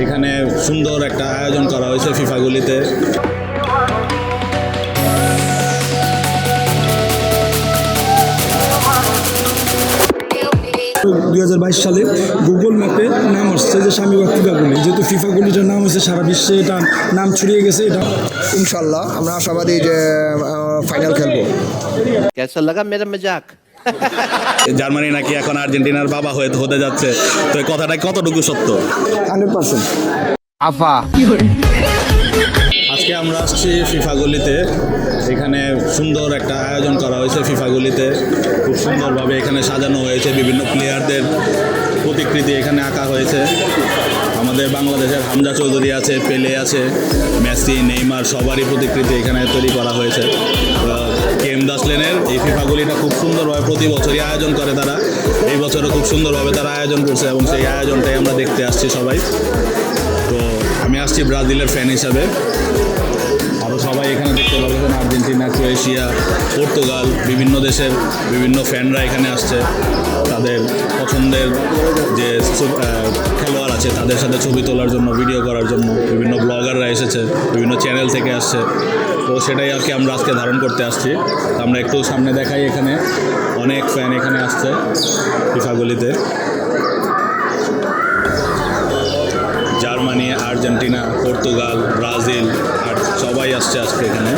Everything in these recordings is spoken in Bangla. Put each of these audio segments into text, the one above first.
এখানে সুন্দর একটা আয়োজন করা হয়েছে ফিফাগুলিতে। 2022 সালে গুগল ম্যাপে নাম আসছে যে শামীবাগ ফিফাগুলি, যেহেতু ফিফাগুলিটার নাম হচ্ছে সারা বিশ্বে, এটা নাম ছড়িয়ে গেছে। এটা ইনশাল্লাহ আমরা আশাবাদী যে ফাইনাল খেলবো। कैसा लगा मेरा मजाक? জার্মানি নাকি এখন আর্জেন্টিনার বাবা হতে যাচ্ছে, তো এই কথাটা কতটুকু সত্য? 100%। आफा আজকে আমরা আসছি ফিফাগুলিতে। এখানে সুন্দর একটা আয়োজন করা হয়েছে ফিফাগুলিতে, খুব সুন্দরভাবে এখানে সাজানো হয়েছে, বিভিন্ন প্লেয়ারদের প্রতিকৃতি এখানে আঁকা হয়েছে। আমাদের বাংলাদেশের হামজা চৌধুরী আছে, পেলে আছে, মেসি, নেইমার সবারই প্রতিকৃতি এখানে তৈরি করা হয়েছে। কেএম দাস লেনের এই ফিফাগুলিটা খুব সুন্দরভাবে প্রতি বছরই আয়োজন করে তারা। এই বছরও খুব সুন্দরভাবে তারা আয়োজন করছে এবং সেই আয়োজনটাই আমরা দেখতে আসছি সবাই। তো আমি আসছি ব্রাজিলের ফ্যান হিসাবে, আরও সবাই এখানে দেখতে পাবেন আর্জেন্টিনা, ক্রোয়েশিয়া, পর্তুগাল, বিভিন্ন দেশের বিভিন্ন ফ্যানরা এখানে আসছে তাদের পছন্দের যে খেলোয়াড় আছে তাদের সাথে ছবি তোলার জন্য, ভিডিও করার জন্য। বিভিন্ন ব্লগাররা এসেছে, বিভিন্ন চ্যানেল থেকে আসছে, তো সেটাই আর কি আমরা আজকে ধারণ করতে আসছি। আমরা একটু সামনে দেখাই, এখানে অনেক ফ্যান এখানে আসছে ফিফাগুলিতে। জার্মানি, আর্জেন্টিনা, পর্তুগাল, ব্রাজিল আর সবাই আসছে আজকে এখানে।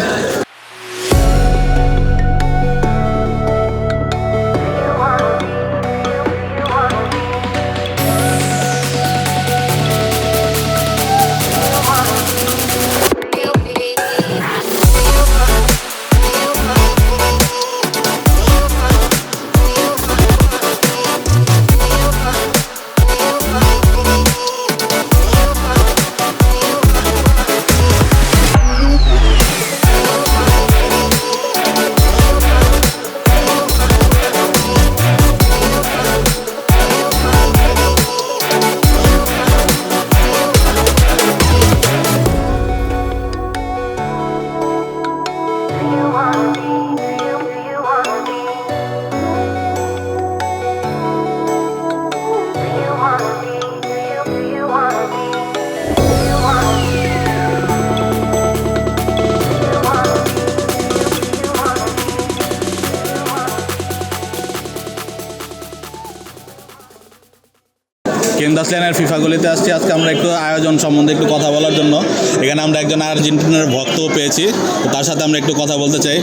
কেএম দাস লেনের ফিফাগুলিতে আসছি আজকে আমরা একটু আয়োজন সম্বন্ধে একটু কথা বলার জন্য। এখানে আমরা একজন আর্জেন্টিনার ভক্তও পেয়েছি, তার সাথে আমরা একটু কথা বলতে চাই।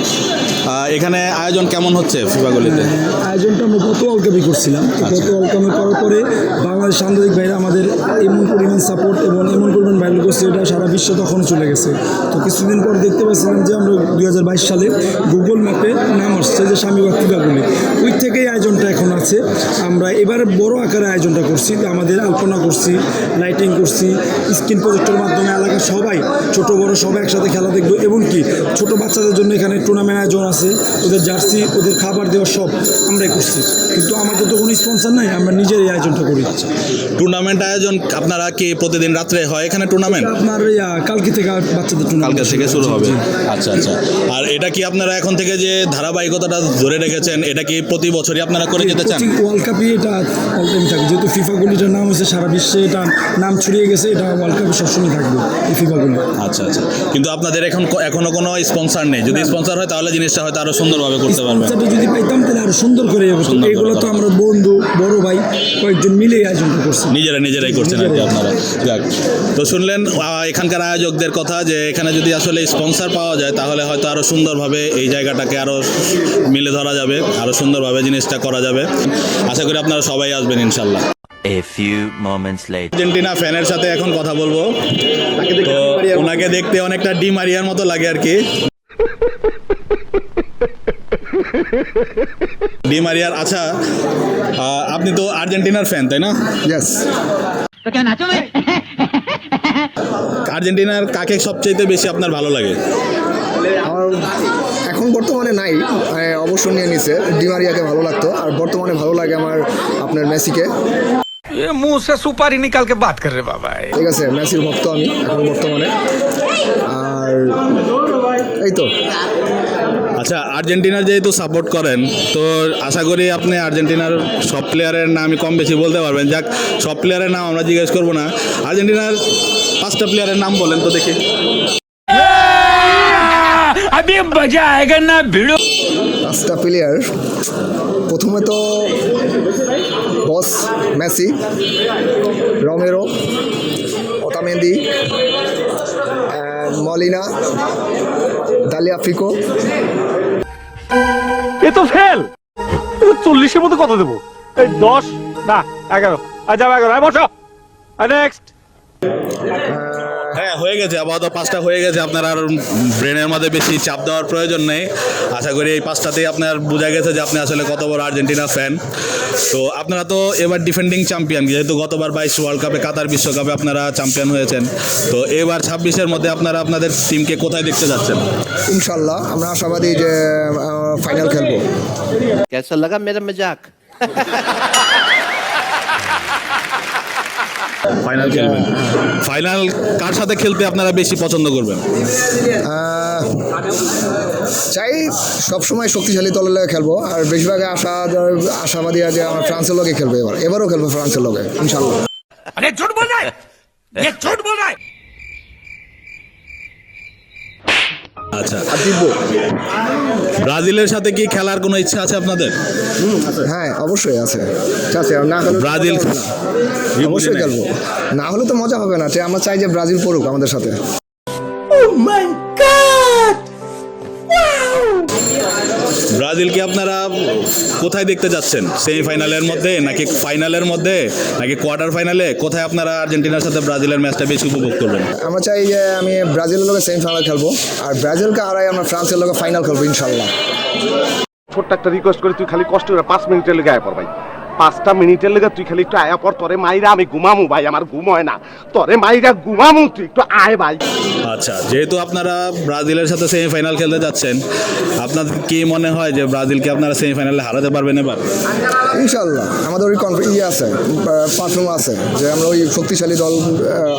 এখানে আয়োজন কেমন হচ্ছে ফিফাগুলিতে? আয়োজনটা আমরা গত ওয়ার্ল্ড কাপই করছিলাম। গত ওয়ার্ল্ড কাপে করার পরে বাংলাদেশ সাংবাদিক ভাইরা আমাদের এমন পরিমাণ সাপোর্ট এবং এমন পরিমাণ ভাইরাল করছে, এটা সারা বিশ্ব তখন চলে গেছে। তো কিছুদিন পর দেখতে পাচ্ছিলাম যে আমরা 2022 সালে গুগল ম্যাপে নাম আসছে যে শামীবাগ ফিফাগুলি, ওই থেকেই আয়োজনটা এখন আছে। আমরা এবারে বড় আকারে আয়োজনটা করছি, আমাদের আলপনা করছি, লাইটিং করছি, স্ক্রিন প্রজেক্টের মাধ্যমে এলাকার সবাই, ছোট বড় সবাই একসাথে খেলা দেখবো। এবং কি ছোট বাচ্চাদের জন্য এখানে টুর্নামেন্ট আয়োজন আছে, ওদের জার্সি, ওদের খাবার দেওয়া সব আমরাই করছি। কিন্তু আমাদের তো কোনো স্পন্সর নাই, আমরা নিজের এই আয়োজনটা করি। টুর্নামেন্ট আয়োজন আপনারা কি প্রতিদিন রাত্রে হয় এখানে টুর্নামেন্ট? আপনার কালকে থেকে বাচ্চাদের টুর্নামেন্ট কালকে থেকে শুরু হবে। আচ্ছা আচ্ছা। আর এটা কি আপনারা এখন থেকে যে ধারাবাহিকতাটা ধরে রেখেছেন, এটা কি প্রতি বছরই আপনারা করে যেতে চান? ওয়ার্ল্ড কাপে এটা অল টাইম থাকবে, যেহেতু ফিফাগুলিটার নাম হচ্ছে সারা বিশ্বে, এটা নাম ছড়িয়ে গেছে, এটা ওয়ার্ল্ড কাপে সবসময় থাকবে এই ফিফাগুলি। আচ্ছা আচ্ছা। কিন্তু আপনাদের এখনো কোনো স্পন্সর নেই? যদি স্পন্সর হয় তাহলে জিনিসটা হয়তো আরো সুন্দরভাবে করতে পারবেন। যদি পাইতাম তাহলে আরো সুন্দর করে এগুলো তো আমরা বন্ধু বড় ভাই কয়েকজন মিলে আয়োজনটা করছি, নিজেরাই করছেন আর কি আপনারা। যাক, তো শুনলেন এখানকার আয়োজকদের কথা, যে এখানে যদি আসলে স্পন্সর পাওয়া যায় তাহলে হয়তো আরো সুন্দরভাবে এই জায়গাটাকে আরো মিলে ধরা যাবে, আরো সুন্দরভাবে জিনিসটা করা যাবে। আশা করি আপনারা সবাই আসবেন ইনশাল্লাহ। A few moments later. Argentina ফ্যানের সাথে এখন কথা বলবো। তো ওনাকে দেখতে অনেকটা ডি মারিয়ার মতো লাগে আর কি। ডি মারিয়ার। আচ্ছা, আপনি তো আর্জেন্টিনার ফ্যান তাই না? ইয়েস। আর্জেন্টিনার কাকে সবচেয়ে বেশি আপনার ভালো লাগে? আমার এখন বর্তমানে নাই, অবসর নিয়ে নিছে। ডি মারিয়াকে ভালো লাগতো, আর বর্তমানে ভালো লাগে আমার আপনার মেসিকে। ये मुंह से सुपारी निकाल के बात कर रहे बाबा। ঠিক আছে, মেসির ভক্ত আমি এখন বর্তমানে। আর এই তো। আচ্ছা, আর্জেন্টিনার যেহেতু সাপোর্ট করেন, তো আশা করি আপনি আর্জেন্টিনার সব প্লেয়ারের নামই কম বেশি বলতে পারবেন। যাক, সব প্লেয়ারের নাম আমরা জিজ্ঞেস করবো না, আর্জেন্টিনার 5টা প্লেয়ারের নাম বলেন তো দেখি। अभी मजा आएगा ना भिड़ो। 5টা প্লেয়ার, প্রথমে তো boss Messi, Romero, Otamendi, Molina, Tagliafico. এ তো ফেল। 40-এর মধ্যে কত দেবো? এই 10 না 11। আচ্ছা 11, বসো। নেক্সট। হ্যাঁ, হয়ে গেছে, আপাতত 5টা হয়ে গেছে। আপনার আর ব্রেনের মধ্যে বেশি চাপ দেওয়ার প্রয়োজন নেই। আশা করি এই 5টাতেই আপনার বোঝা গেছে যে আপনি আসলে কত বড় আর্জেন্টিনা ফ্যান। তো আপনারা তো এবার ডিফেন্ডিং চ্যাম্পিয়ন, যেহেতু গতবার 22 ওয়ার্ল্ড কাপে, কাতার বিশ্বকাপে আপনারা চ্যাম্পিয়ন হয়েছেন। তো এবার 26-এর মধ্যে আপনারা আপনাদের টিমকে কোথায় দেখতে যাচ্ছেন? ইনশাল্লাহ আমরা আশাবাদী যে ফাইনাল খেলবো। कैसा लगा मेरा मजाक? ফাইনাল খেলবেন। ফাইনাল কার সাথে খেলতে আপনারা বেশি পছন্দ করবেন? চাই সবসময় শক্তিশালী দলের লগে খেলবো, আর বেশিরভাগ আশাবাদী যে আমরা ফ্রান্সের লগে খেলবো। এবারও খেলবো ফ্রান্সের লগে ইনশাল্লাহ। अरे झूठ बोल रहा है, ये झूठ बोल रहा है। আচ্ছা, ব্রাজিলের সাথে কি খেলার কোনো ইচ্ছা আছে আপনাদের? হ্যাঁ, অবশ্যই আছে। না হলে ব্রাজিল অবশ্যই খেলবো, না হলে তো মজা হবে না। আমরা চাই যে ব্রাজিল পড়ুক আমাদের সাথে। ব্রাজিলকে আপনারা কোথায় দেখতে যাচ্ছেন? সেমিফাইনালের মধ্যে, নাকি ফাইনালের মধ্যে, নাকি কোয়ার্টার ফাইনালে? কোথায় আপনারা আর্জেন্টিনার সাথে ব্রাজিলের ম্যাচটা বেশি উপভোগ করবেন? আমরা চাই যে আমি ব্রাজিলের লগে সেমিফাইনাল খেলবো, আর ব্রাজিলকে হারাই আমরা ফ্রান্সের লগে ফাইনাল খেলবো ইনশাল্লাহ। ছোট্ট একটা রিকোয়েস্ট করে, তুই খালি কষ্ট করে 5 মিনিটের লেগে আয়া পর ভাই। 5টা মিনিটের লেগে তুই খালি একটু আয়া পর। তোরে মাইরা আমি ঘুমামু ভাই, আমার ঘুম হয় না। তোরে মাইরা ঘুমামু, তুই একটু আয় ভাই। আচ্ছা, যেহেতু আপনারা ব্রাজিলের সাথে সেমিফাইনাল খেলতে যাচ্ছেন, আপনাদের কি মনে হয় যে ব্রাজিলকে আপনারা সেমিফাইনালে হারাতে পারবেন এবার? ইনশাল্লাহ আমাদের ওই আছে, পারফর্ম আছে যে আমরা ওই শক্তিশালী দল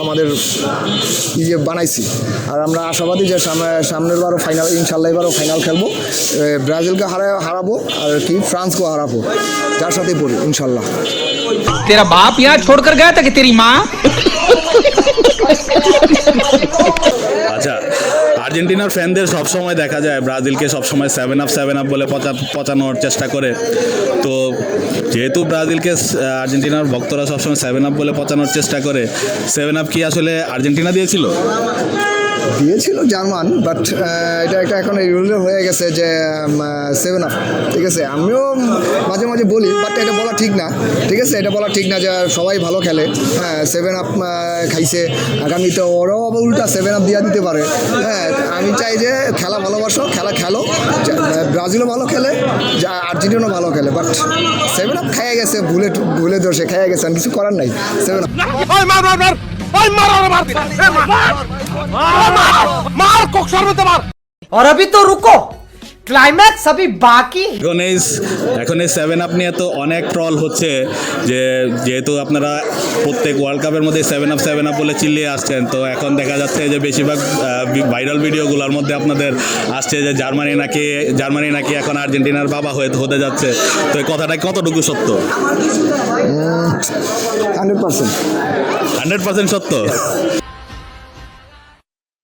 আমাদের বানাইছি। আর আমরা আশাবাদী যে সামনের বারও ফাইনাল, ইনশাল্লাহ এবারও ফাইনাল খেলবো। ব্রাজিলকে হারাবো, আর কি ফ্রান্সকেও হারাবো, যার সাথে পড়ি ইনশাল্লাহ। तेरा बाप यहाँ छोड़कर गया था कि तेरी माँ? আচ্ছা, আর্জেন্টিনার ফ্যানদের সবসময় দেখা যায় ব্রাজিলকে সবসময় 7 আপ বলে পচানোর চেষ্টা করে। তো যেহেতু ব্রাজিলকে আর্জেন্টিনার ভক্তরা সবসময় 7 আপ বলে পচানোর চেষ্টা করে, 7 আপ কি আসলে আর্জেন্টিনা দিয়েছিল? দিয়েছিল জার্মান, বাট এটা একটা এখন রুল হয়ে গেছে যে 7 আপ, ঠিক আছে। আমিও মাঝে মাঝে বলি, বাট এটা বলা ঠিক না, ঠিক আছে। এটা বলা ঠিক না যে সবাই ভালো খেলে। হ্যাঁ, 7 আপ খাইছে, আগামীতে ওরাও আবার উল্টা 7 আপ দিয়ে দিতে পারে। হ্যাঁ, আমি চাই যে খেলা ভালোবাসো, খেলো। ব্রাজিলও ভালো খেলে, আর্জেন্টিনাও ভালো খেলে, বাট 7 আপ খাইয়ে গেছে, ভুলে দোষে খাইয়ে গেছে, আর কিছু করার নাই। 7 আপ और अभी तो रुको, क्लाइमैक्स अभी बाकी। এখন এই 7 আপ নিয়ে তো অনেক ট্রল হচ্ছে যে যেহেতু আপনারা প্রত্যেক ওয়ার্ল্ড কাপের মধ্যে 7 আপ বলে চিল্লিয়ে আসছেন, তো এখন দেখা যাচ্ছে যে বেশিরভাগ ভাইরাল ভিডিওগুলোর মধ্যে আপনাদের আসছে যে জার্মানি নাকি এখন আর্জেন্টিনার বাবা হতে যাচ্ছে। তো এই কথাটা কতটুকু সত্য? 100%। 100% সত্য।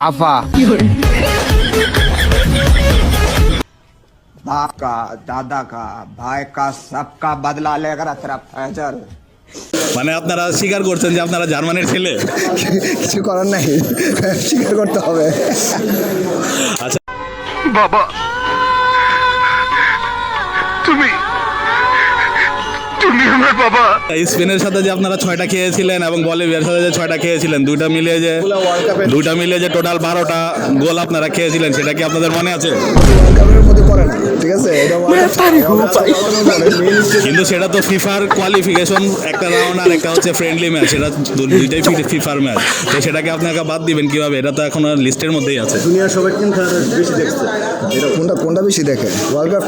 आफा बाप का, दादा का, भाई का, सबका बदला लेकर तेरा फैजल। মানে আপনারা স্বীকার করছেন যে আপনারা জার্মানির ছেলে? কিছু করার নাই, স্বীকার করতে হবে। আচ্ছা বাবা, তুমি আমার বাবা। স্পেনের সাথে যে আপনারা 6টা খেয়েছিলেন এবং বলিভিয়ার সাথে যে 6টা খেয়েছিলেন, দুইটা মিলিয়ে যে টোটাল 12টা গোল আপনারা খেয়েছিলেন, সেটা কি আপনাদের মনে আছে? ওয়ার্ল্ড কাপের মধ্যে পড়ে না, ঠিক আছে। এটা কিন্তু সেটা তো ফিফার কোয়ালিফিকেশন একটা রাউন্ড, আর একটা হচ্ছে ফ্রেন্ডলি ম্যাচ, সেটা দুইটাই ফিফার ম্যাচ। তো সেটাকে আপনাকে বাদ দিবেন কিভাবে? এটা তো এখন লিস্টের মধ্যেই আছে। দুনিয়ার সবাই কোনটা বেশি দেখে ওয়ার্ল্ড কাপ?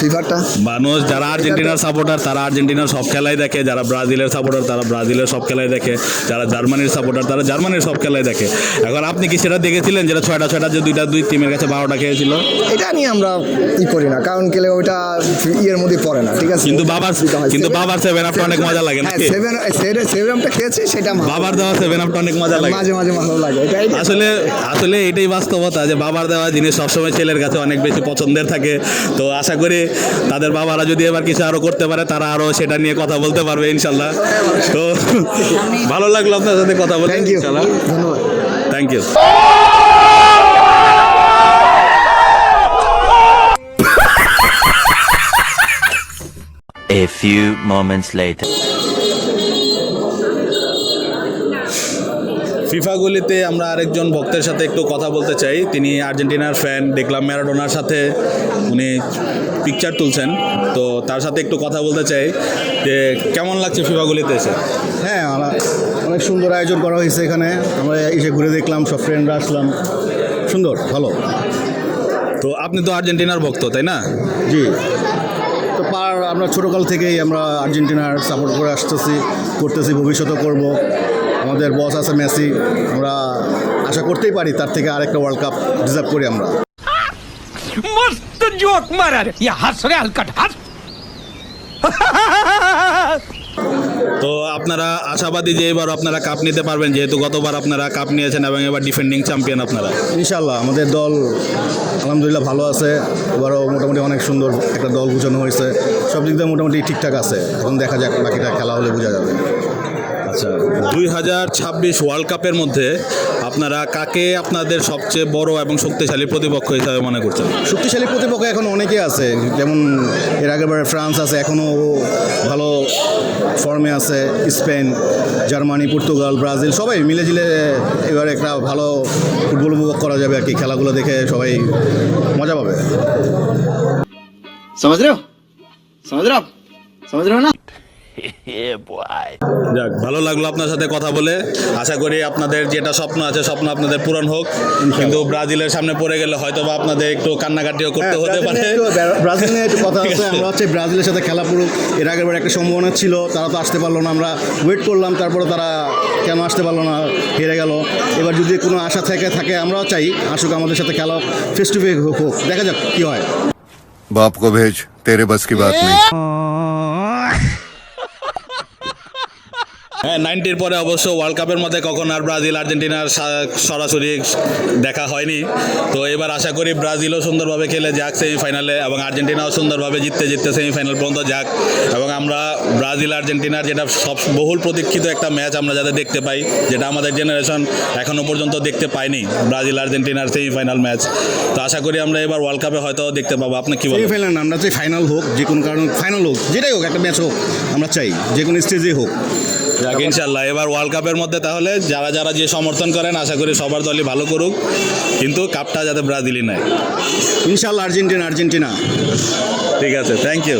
ফিফারটা। মানুষ যারা আর্জেন্টিনার সাপোর্টার তারা আর্জেন্টিনার সব খেলাই দেখে, যারা ব্রাজিলের সাপোর্টার তারা ব্রাজিলের সব খেলাই দেখে, যারা জার্মানির সাপোর্টার তারা জার্মানির সব খেলাই দেখে। এখন আপনি কি সেটা দেখেছিলেন যেটা 6টা যে দুই টিমের কাছে 12টা খেয়েছিল? এটা নিয়ে আমরা করি না, কারণ কেলে ওইটা ইয়ের মধ্যে পড়ে না, ঠিক আছে। কিন্তু বাবার 7 আপটা অনেক মজা লাগে না? হ্যাঁ, সেভেন আপটা খেয়েছি, সেটা বাবার দেওয়া 7 আপটা অনেক মজা লাগে, মাঝে মাঝে ভালো লাগে। আসলে এটাই বাস্তবতা যে বাবার দেওয়া জিনিস সবসময় ছেলের কাছে অনেক বেশি পছন্দের থাকে। তো আশা করি তাদের বাবারা যদি এবার কিছু আরো করতে পারে তারা আরো সেটা নিয়ে কথা বলতে পারবে ইনশাল্লাহ। তো ভালো লাগলো আপনার সাথে কথা বলে। থ্যাংক ইউ, ধন্যবাদ। Thank you. A few moments later. FIFA গলিতে আমরা আরেকজন ভক্তের সাথে একটু কথা বলতে চাই। তিনি আর্জেন্টিনার ফ্যান, দেখলাম ম্যারাডোনার সাথে উনি পিকচার তুলছেন, তো তার সাথে একটু কথা বলতে চাই যে কেমন লাগছে ফিফা গলিতে এসে। হ্যাঁ, অনেক সুন্দর আয়োজন করা হয়েছে এখানে, আমরা এসে ঘুরে দেখলাম, সব ফ্রেন্ডরা আসলাম, সুন্দর, ভালো। তো আপনি তো আর্জেন্টিনার ভক্ত, তাই না? জি, তো আমরা ছোটোকাল থেকেই আমরা আর্জেন্টিনার সাপোর্ট করে করতেছি, ভবিষ্যতেও করব। আমাদের বস আছে মেসি, আমরা আশা করতেই পারি তার থেকে আরেকটা ওয়ার্ল্ড কাপ ডিজার্ভ করি আমরা। मस्त जोक मारा रे ये हंस रे हलकट हंस তো আপনারা আশাবাদী যে এবার আপনারা কাপ নিতে পারবেন, যেহেতু গতবার আপনারা কাপ নিয়েছেন এবং এবার ডিফেন্ডিং চ্যাম্পিয়ন আপনারা? ইনশাল্লাহ আমাদের দল আলহামদুলিল্লাহ ভালো আছে, এবারও মোটামুটি অনেক সুন্দর একটা দল গুছানো হয়েছে, সব দিক দিয়ে মোটামুটি ঠিকঠাক আছে। এখন দেখা যাক, বাকিটা খেলা হলে বোঝা যাবে। আচ্ছা, 2026 ওয়ার্ল্ড কাপের মধ্যে আপনারা কাকে আপনাদের সবচেয়ে বড় এবং শক্তিশালী প্রতিপক্ষ হিসাবে মনে করছেন? শক্তিশালী প্রতিপক্ষ এখন অনেকে আছে, যেমন এর আগেরবারে ফ্রান্স আছে, এখনও ভালো ফর্মে আছে, স্পেন, জার্মানি, পর্তুগাল, ব্রাজিল, সবাই মিলেঝিলে এবার একটা ভালো ফুটবল উপভোগ করা যাবে আর কি। খেলাগুলো দেখে সবাই মজা পাবে। समझ रहे हो ना? যাক, ভালো লাগলো আপনার সাথে কথা বলে। আশা করি আপনাদের যেটা স্বপ্ন আছে স্বপ্ন আপনাদের পূরণ হোক, কিন্তু ব্রাজিলের সামনে পড়ে গেলে হয়তো বা আপনাদের একটু কান্নাকাটিও করতে হতে পারে। ব্রাজিল নিয়ে একটু কথা আছে, আমরা ব্রাজিলের সাথে খেলা পুরো এর আগেরবার একটা সম্ভাবনা ছিল, তারা তো আসতে পারলো না, আমরা ওয়েট করলাম, তারপরে তারা কেন আসতে পারলো না, হেরে গেল। এবার যদি কোনো আশা থাকে আমরাও চাই আসুক, আমাদের সাথে খেলা ফেস টু ফেস হোক, দেখা যাক কি হয়। बाप को भेज, तेरे बस की बात नहीं। হ্যাঁ, 90-র পরে অবশ্য ওয়ার্ল্ড কাপের মধ্যে কখন আর ব্রাজিল আর্জেন্টিনার সরাসরি দেখা হয়নি। তো এবার আশা করি ব্রাজিলও সুন্দরভাবে খেলে যাক সেমিফাইনালে, এবং আর্জেন্টিনাও সুন্দরভাবে জিততে সেমিফাইনাল পর্যন্ত যাক, এবং আমরা ব্রাজিল আর্জেন্টিনার যেটা সব বহুল প্রতীক্ষিত একটা ম্যাচ আমরা যাতে দেখতে পাই, যেটা আমাদের জেনারেশন এখনও পর্যন্ত দেখতে পায়নি, ব্রাজিল আর্জেন্টিনার সেমিফাইনাল ম্যাচ। তো আশা করি আমরা এবার ওয়ার্ল্ড কাপে হয়তো দেখতে পাবো। আপনি কি বলেন? সেমিফাইনাল না, আমরা চাই ফাইনাল হোক, যে কোনো কারণে ফাইনাল হোক, যেটাই হোক, একটা ম্যাচ হোক, আমরা চাই যে কোনো স্টেজে হোক। ইনশাল্লাহ এবার ওয়ার্ল্ড কাপের মধ্যে তাহলে যারা যে সমর্থন করেন আশা করি সবার দলই ভালো করুক, কিন্তু কাপটা যাতে ব্রাজিলই নেয়। ইনশাল্লাহ আর্জেন্টিনা। ঠিক আছে, থ্যাংক ইউ।